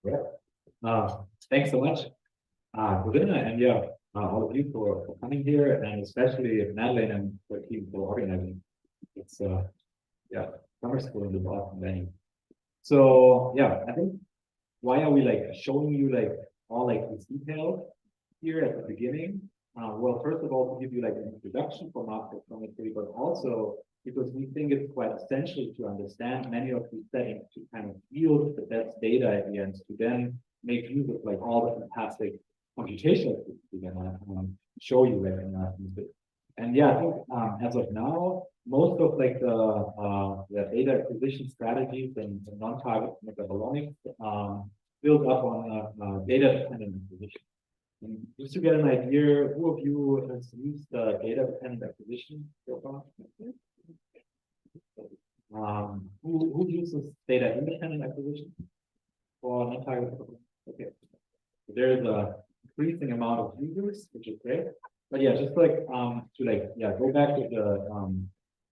Yeah. Thanks so much, Govinda, and all of you for coming here, and especially Madeline and the team for organizing. It's yeah, summer school in the Boston venue. So I think why are we like showing you like all like these details here at the beginning? Well, first of all, to give you like an introduction for mass spectrometry, but also because we think it's quite essential to understand many of these settings to kind of yield the best data at the end to then make use of like all the fantastic computational tools we're gonna show you right now. And I think as of now, most of like the data acquisition strategies and non-target metabolomics build up on data-dependent acquisition. And just to get an idea, who of you has used data-dependent acquisition so far? Who uses data-independent acquisition for non-target metabolomics? Okay, so there's a increasing amount of users, which is great. But just like go back to the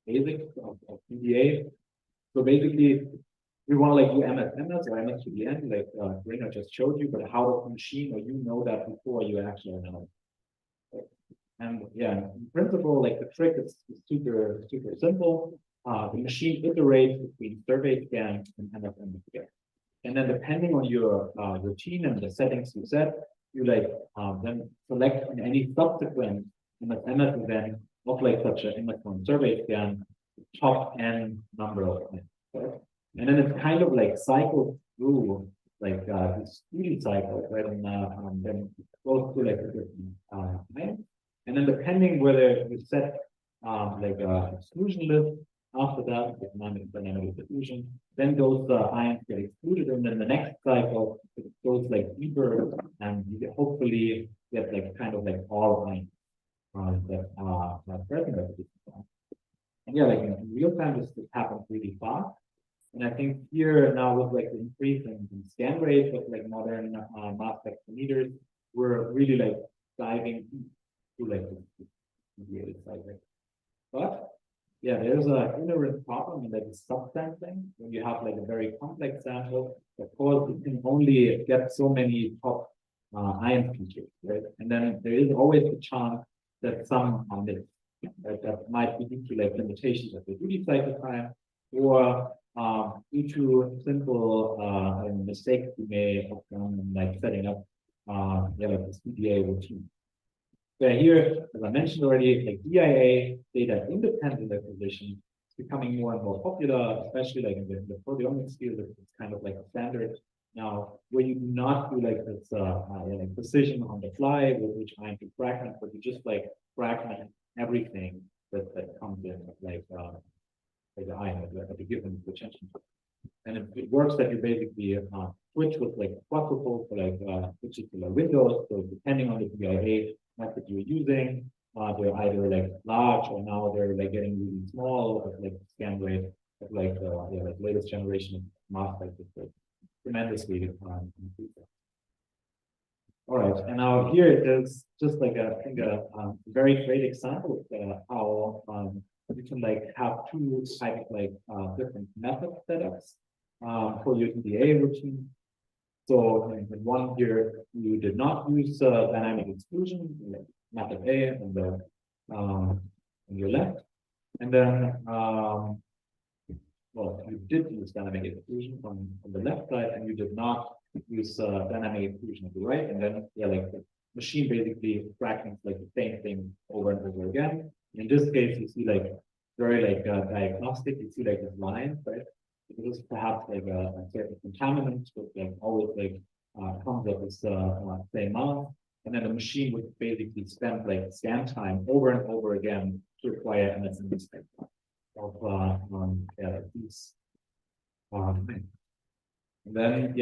basics of PDA. So basically, we want to like do MS or MS2DN, like Rena just showed you, but how does the machine or you know that before you actually know? And in principle, like the trick is super simple. The machine iterates between survey scan and MS scan. And then depending on your routine and the settings you set, you like then select in any subsequent MS event of like such an MS1 survey scan, top n number of events. Right? And then it's kind of like cycled through like this duty cycle, right? And then goes through like a different time. And then depending whether you set like a exclusion list after that, dynamic exclusion, then those ions get excluded, and then the next cycle it goes like deeper, and you hopefully get like kind of like all ions that are present at this time. And like in real time, this happens really fast. And I think here now with like the increase in scan rates of like modern mass spectrometers, we're really like diving to like the cycle. But there's an inherent problem, and that is subsampling. When you have like a very complex sample, of course, you can only get so many top ion features, right? And then there is always a chance that some are missed, right? That might be due to like limitations of the duty cycle time, or due to simple mistakes you may have done in like setting up like this PDA routine. So here, as I mentioned already, like DIA, data independent acquisition, is becoming more and more popular, especially like in the proteomics field. It's kind of like a standard now, where you do not do like this like precision on the fly with which ion to fragment, but you just like fragment everything that comes in like the ion at the given potential. And it works that you basically switch with like quadruple for like particular windows. So depending on the DIA method you're using, they're either like large or now they're like getting really small, but like the scan rate of like like latest generation of mass spec is like tremendously increased. All right, and now here it is just like I think a very great example of how you can like have two type of like different method setups for your DDA routine. So in one here, you did not use dynamic exclusion, method A on your left, and then you did use dynamic exclusion on the left side, and you did not use dynamic exclusion on the right, and then like the machine basically fragments like the same thing over and over again. In this case, you see like very like diagnostic. You see like this line, right? It was perhaps like a certain contaminant, but like always like comes up with same amount, and then the machine would basically spend like scan time over and over again to acquire MSM spectra of these. And then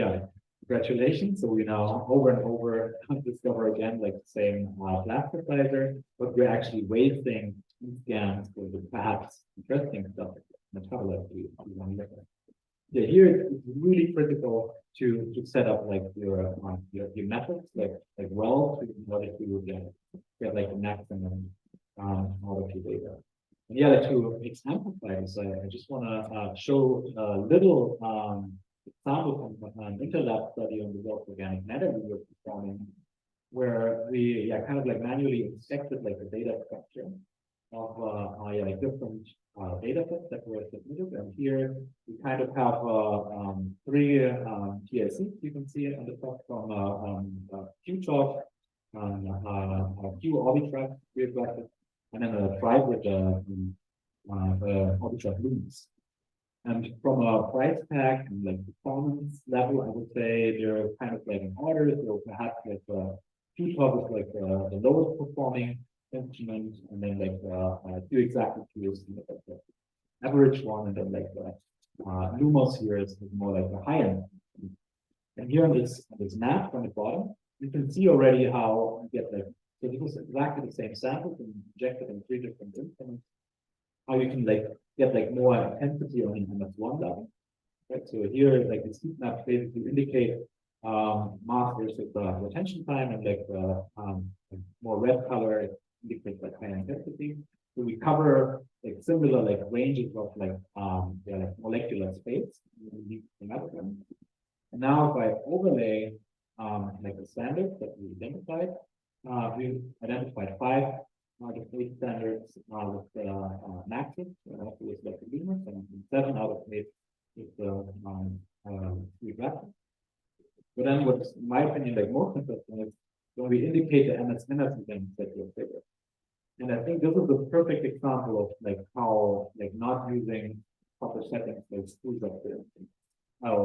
congratulations. So we now over and over discover again like the same plasticizer, but we're actually wasting scans for the perhaps interesting stuff. Metabolism here it's really critical to set up like your methods like well in order to get like the maximum out of your data. And to exemplify this, I just want to show a little example from an interlab study on the organic matter we were performing, where we kind of like manually inspected like the data structure of like different data sets that were submitted. And here we kind of have three TLCs you can see on the top from QTalk, Q Orbitrap, and then a tribe with Orbitrap Lumens. And from a price tag and like performance level, I would say they're kind of like in order. So perhaps like QTalk is like the lowest performing instrument, and then like Q exactly Q is like the average one, and then like Lumos here is more like the high end. And here on this map on the bottom, you can see already how you get like, so this was exactly the same sample and injected in 3 different instruments. How you can like get like more intensity on MS1 level, right? So here like the heat maps basically indicate mass versus retention time, and like more red color indicates like high intensity. So we cover like similar like ranges of like like molecular space. And now if I overlay like the standards that we identified 5 out of 8 standards with Maxis, with like the Lumens, and 7 out of 8 with the reflector. But then what's, in my opinion, like more interesting is when we indicate the NTMSS events that you're figuring. And I think this is the perfect example of like how like not using proper settings like screws up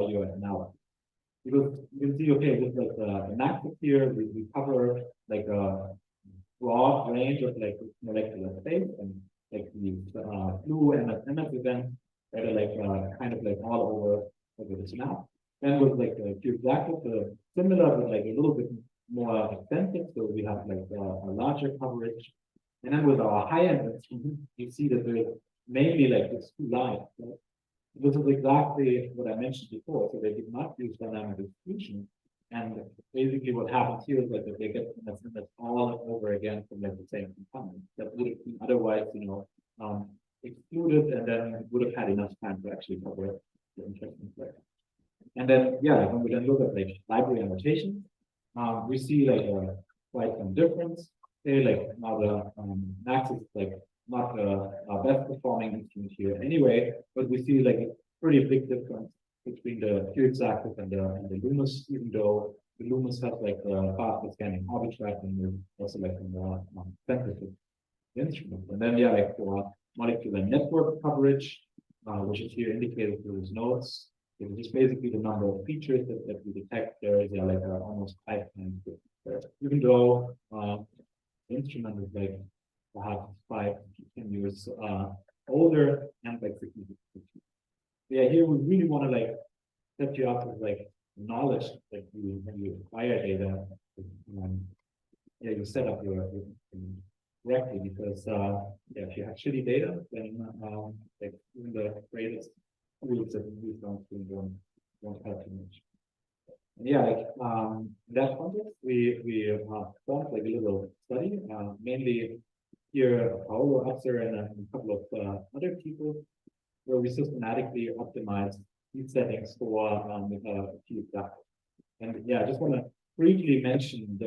your analysis. Because you can see, okay, with like the Maxis here, we cover like a broad range of like molecular space, and like the flu and NTMSS events that are like kind of like all over this map. Then with like Q Blackbook, similar but like a little bit more extensive, so we have like a larger coverage. And then with our high-end instrument, you see that there's mainly like these 2 lines. Right? This is exactly what I mentioned before. So they did not use dynamic distribution. And basically what happens here is like that they get that's all over again from like the same component that would have been otherwise, excluded, and then would have had enough time to actually cover the interesting place. And then, when we then look at like library annotations, we see like quite some difference. Say like now the Maxis is like not the best performing instrument here anyway, but we see like a pretty big difference between the Q-Exactive and the Lumos, even though the Lumos has like the faster scanning Orbitrap and also like a more sensitive instrument. And then like for molecular network coverage, which is here indicated through these nodes, it's just basically the number of features that we detect. There is like almost 5 times there. Even though the instrument is like perhaps 5 to 10 years older and like significantly. Here we really want to like set you up with like knowledge that you when you acquire data, you set up your correctly, because if you have shitty data, then like even the greatest tools that we use won't help too much. And in that context, we formed like a little study, mainly here Paolo Upser and a couple of other people, where we systematically optimize these settings for a few examples. And I just want to briefly mention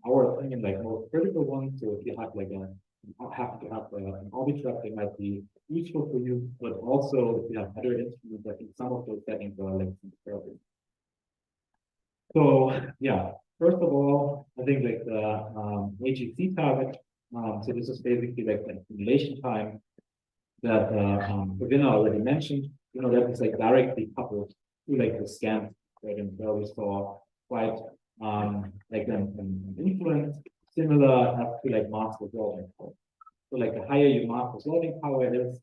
our opinion, like most critical ones. So if you have like happen to have an Orbitrap, they might be useful for you, but also if you have other instruments, I think some of those settings are like comparable. So first of all, I think like the AGC target. So this is basically like the simulation time that Pravina already mentioned. That is like directly coupled to like the scan, right? And where we saw quite like an influence similar to like mass resolving power. So like the higher your mass resolving power is,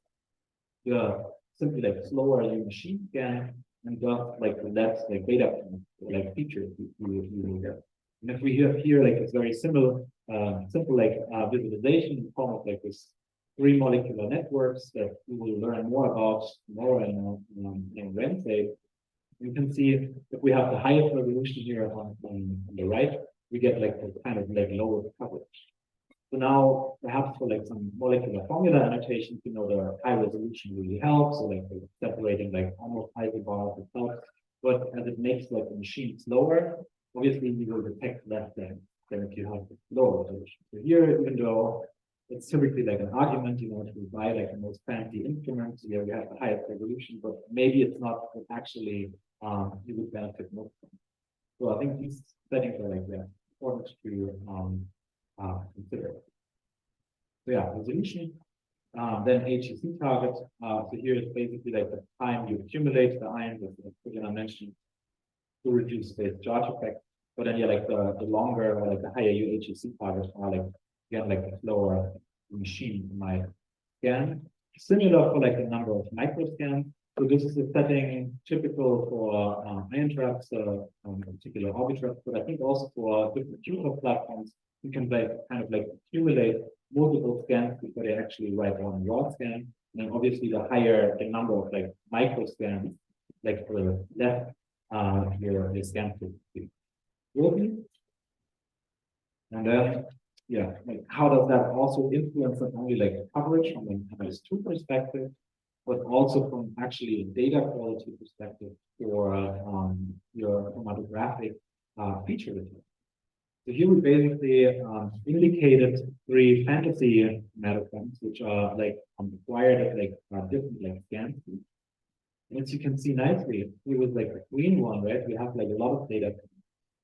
the simply like slower your machine scan, and just like the less like data like features you will get. And if we have here like it's very simple like visualization in the form of like this 3 molecular networks that we will learn more about tomorrow in Wednesday. You can see if we have the highest resolution here on the right, we get like the kind of like lowest coverage. So now perhaps for like some molecular formula annotations, the high resolution really helps. So like separating like almost isobars itself. but as it makes like the machine slower, obviously you will detect less than if you have a lower resolution. So here, even though it's typically like an argument, you want to buy like the most fancy instruments, yeah, we have the highest resolution, but maybe it's not actually you would benefit most from. So I think these settings are like that important to consider. So yeah, resolution. Then HEC target. So here is basically like the time you accumulate the ions, as I mentioned, to reduce phase charge effect. But then yeah, like the longer or like the higher your HEC targets are, like again like the slower the machine might scan. Similar for like the number of microscans. So this is a setting typical for ion traps, particular orbit traps, but I think also for different future platforms, you can like kind of like accumulate multiple scans before they actually write one raw scan. And then obviously the higher the number of like micro scans, like for the left your scan will be. And then yeah, like how does that also influence not only like coverage from an MS2 perspective, but also from actually a data quality perspective for your chromatographic feature return. So here we basically indicated 3 fantasy metaframes, which are like required at like different like scan speeds. And as you can see nicely, here was like the green one, right? We have like a lot of data,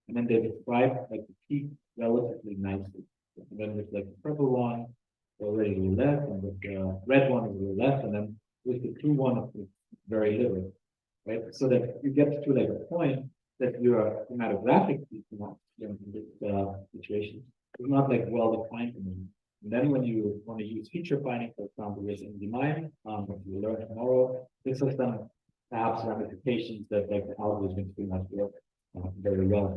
and then they describe like the peak relatively nicely. And then with like the purple one, already a little less, and with the red one is a little less, and then with the blue one, it's very little, right? So that you get to like a point that your chromatographic in this situation is not like well defined anymore. And then when you want to use feature finding, for example, with NDMI, that you will learn tomorrow, this has some perhaps ramifications that like the algorithms do not work very well.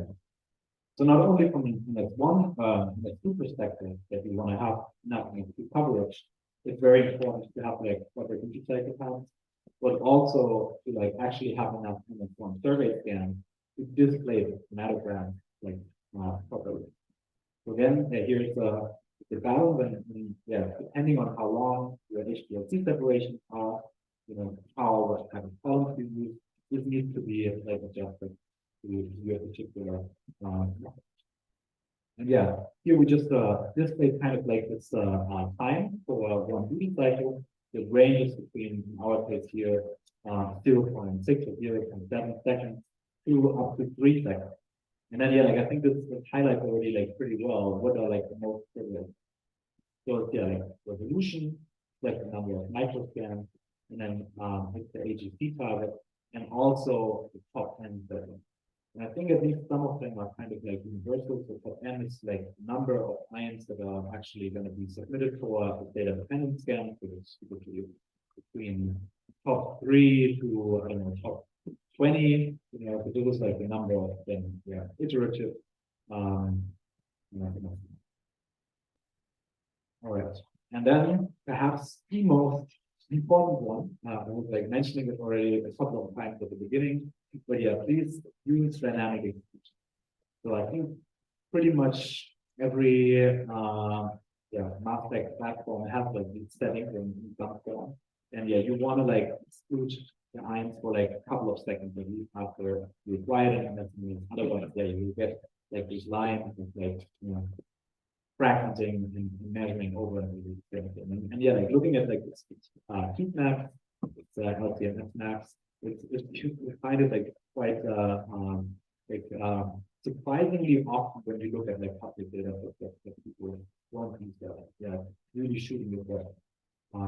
So not only from like one like two perspective that you want to have enough coverage, it's very important to have like proper cycle counts, but also to like actually have enough one survey scan to display the chromatogram like properly. So again, here's the valve, and yeah, depending on how long your HPLC separations are, what kind of columns you use, this needs to be like adjusted to your particular and yeah, here we just display kind of like this time for one duty cycle. It ranges between, in our case here, 0.6 or 0.7 seconds to up to 3 seconds. And then yeah, like I think this highlights already like pretty well what are like the most privileged. So it's yeah, like resolution, like the number of microscans, and then it's the AGC target, and also the top 10 seconds. And I think at least some of them are kind of like universal. So top N is like the number of ions that are actually going to be submitted for a data dependent scan. So it's between top 3 to I don't know top 20. So this is like the number of them. Yeah, iterative. All right, and then perhaps the most important one. I was like mentioning it already a couple of times at the beginning. But yeah, please use dynamic execution. So I think pretty much every mass spec platform has like these settings in some form. And yeah, you want to like exclude the ions for like a couple of seconds at least after you apply it, and that's otherwise yeah, you get like these lines and like fragmenting and measuring over and yeah, like looking at like this heat map, it's LTMS maps. We find it like quite surprisingly often when you look at like public data that people want these yeah, really shooting with that I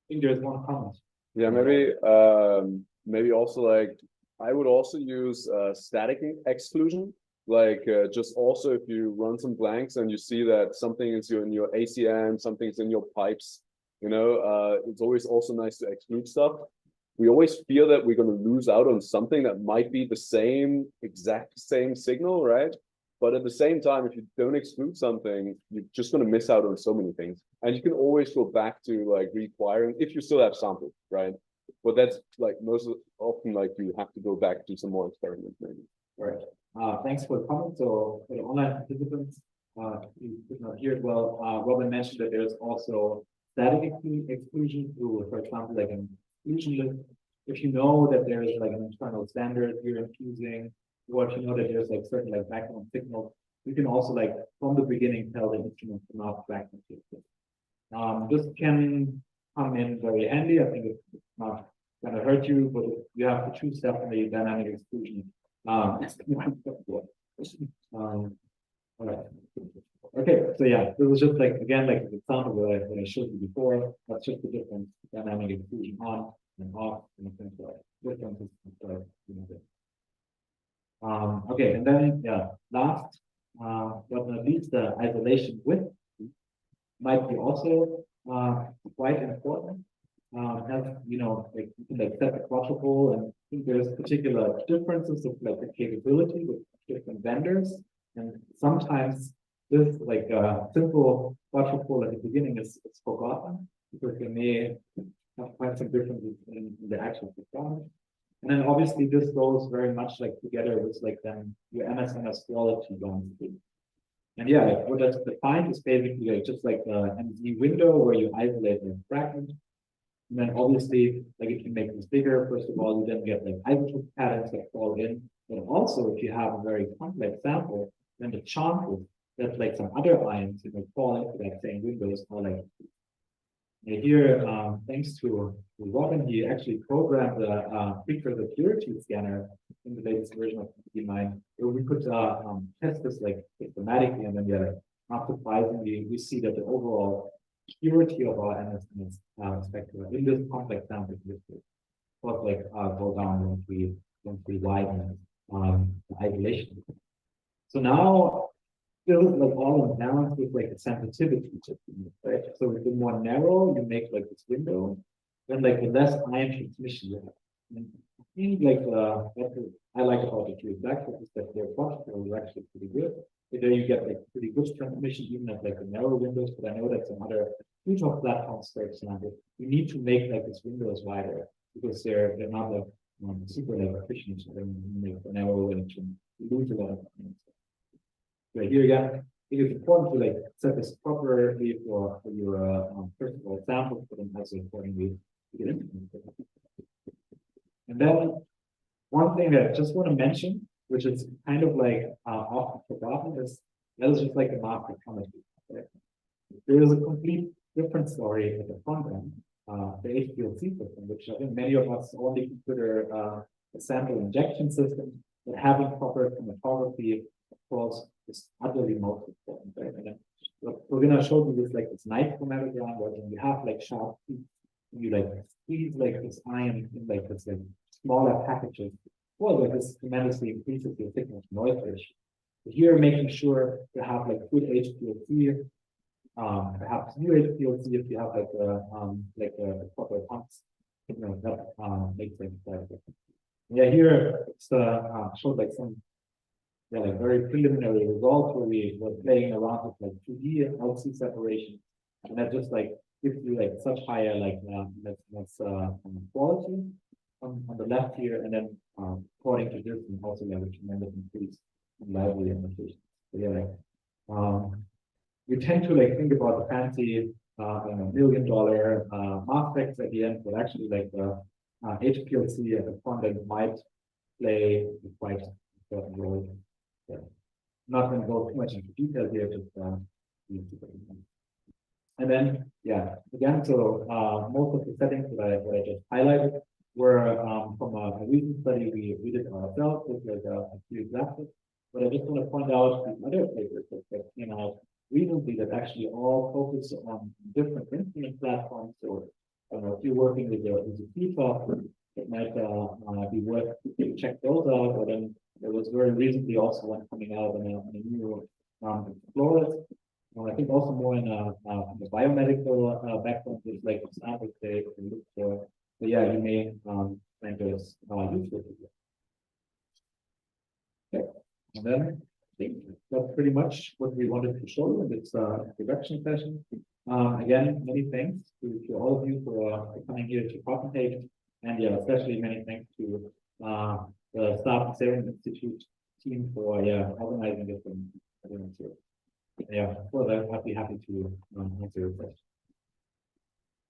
think there's one comment. Yeah, maybe also like I would also use static exclusion. Like just also if you run some blanks and you see that something is in your ACM, something's in your pipes, it's always also nice to exclude stuff. We always feel that we're going to lose out on something that might be the exact same signal, right? But at the same time, if you don't exclude something, you're just going to miss out on so many things. And you can always go back to like requiring if you still have samples, right? But that's like often like you have to go back to some more experiments maybe. Right. Thanks for the comment. So for the online participants, you could not hear it well. Robin mentioned that there's also static exclusion through, for example, like an exclusion list. if you know that there is like an internal standard you're infusing, or if you know that there's like certain like background signals, you can also like from the beginning tell the instrument to not track material. This can come in very handy. I think it's not going to hurt you, but you have to choose definitely dynamic exclusion. All right. Okay, so yeah, it was just like again like the example that I showed you before. That's just the difference dynamic exclusion on and off and things like differences. Okay, and then yeah, last but not least, the isolation width might be also quite important. As you know, like you can like set the quadruple, and I think there's particular differences of like the capability with different vendors, and sometimes this like simple quadruple at the beginning is forgotten because they may have quite some differences in the actual performance. And then obviously this goes very much like together with like then your MSMS quality landscape. And yeah, like what that's defined is basically like just like the MZ window where you isolate the fragment. And then obviously, like if you make this bigger, first of all, you then get like isotope patterns that fall in. But also, if you have a very complex sample, then the chances that like some other ions fall into that same windows are like here, thanks to Robin, he actually programmed a precursor purity scanner in the latest version of Day1, where we could test this like systematically, and then yeah, not surprisingly, we see that the overall purity of our MSMS spectra in this complex sample was like go down once we widen the isolation. So now still like all in balance with like the sensitivity, right? So the more narrow you make like this window, then like the less ion transmission you have. And I think like what I like about the two exact is that their protocol is actually pretty good. There you get like pretty good transmission even at like the narrow windows, but I know that some other future platforms, for example, you need to make like these windows wider because they're not like super like efficient and make the narrow and lose a lot of things. Right here again, it is important to like set this properly for your first of all samples, but then also accordingly to get into it. And then one thing that I just want to mention, which is kind of like often forgotten, is that is just like the mass spectrometry. Right? There is a complete different story at the front end, the HPLC system, which I think many of us only consider a sample injection system, but having proper chromatography, of course, is utterly most important. Right? And then we're going to show you this like this nice chromatogram where you have like sharp peaks, you like squeeze like this ion in like this like smaller packages. Well, like this tremendously increases your thickness noise ratio. But here, making sure to have like good HPLC, perhaps new HPLC if you have like a proper pumps, that makes things quite different. Yeah, here it's showed like some like very preliminary results where we were playing around with like 2D and LC separation, and that just like gives you like such higher like quality on the left here, and then according to this, and also like a tremendous increase in library annotation. So yeah, like we tend to like think about the fancy $1 million mass specs at the end, but actually like the HPLC at the front end might play a quite important role. Yeah. Not going to go too much into detail here, just and then yeah, again, so most of the settings that I just highlighted were from a recent study we did ourselves with like a few examples. But I just want to point out the other papers that came out recently that actually all focus on different instrument platforms. So I don't know if you're working with a PFOP, it might be worth to check those out. But then there was very recently also one coming out on a new Explorers. I think also more in the biomedical background, there's like examples they look for. So yeah, you may find those useful. Okay. And then I think that's pretty much what we wanted to show you in this introduction session. Again, many thanks to all of you for coming here to participate, and yeah, especially many thanks to the staff of Serum Institute team for organizing this and yeah, of course I'd be happy to answer your questions.